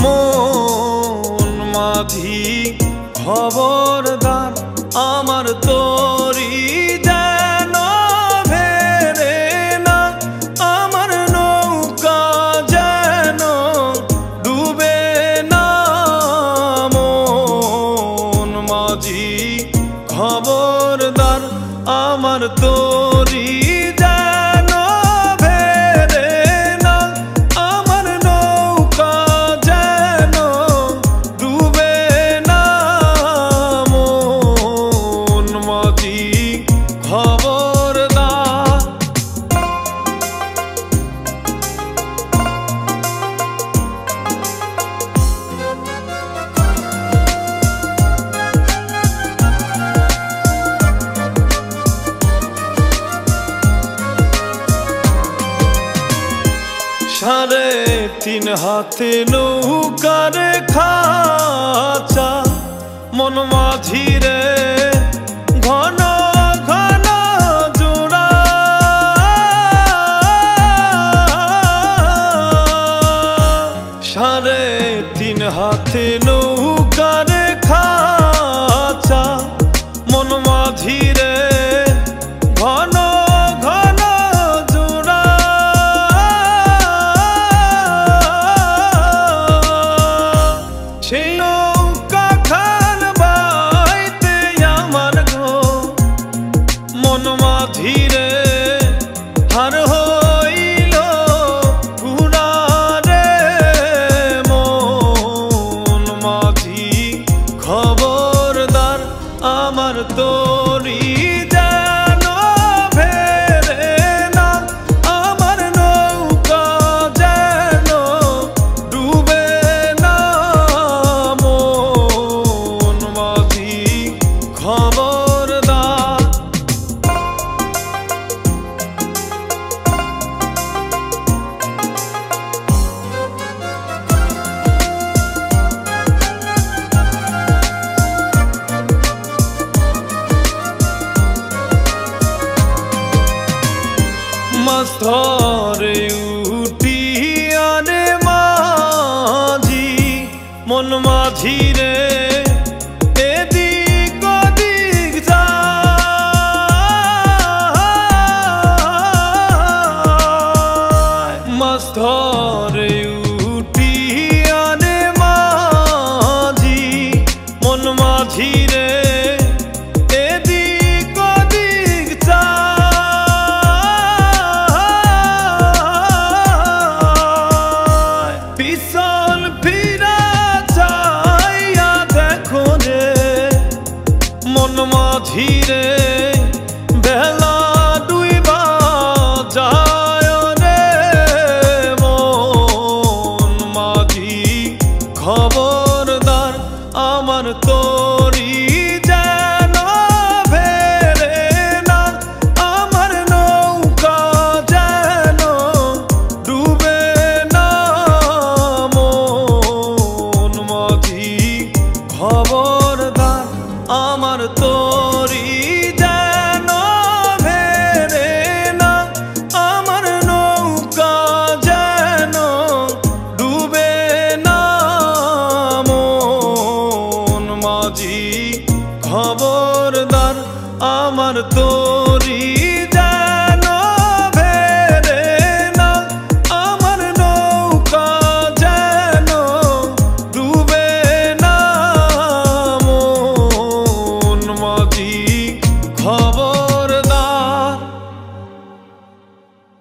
মন মাঝি খবরদার আমার তোরি যেন ভেরে না, আমার নৌকা যেন ডুবে না। মন মাঝি খবরদার আমার তোরি যেন ভেরে না, আমার নৌকা যেন ডুবে না। মন মাঝি খবরদার। সাড়ে তিন হাতে নৌকার খাঁচা, মন মাঝি রে ঘন ঘন জোড়া। সাড়ে তিন হাতে নৌকার খাঁচা, মন মাঝি রে ঘন ঘন জোড়া। সেই নৌকা খান বাইতে আমার গো মন মাঝি রে হার হইল ঘুরা রে। মন মাঝি খবরদার আমার তোরি যেন ভেরে না, আমার নৌকা যেন ডুবে না। মন মাঝি খবরদার। মাছ ধরে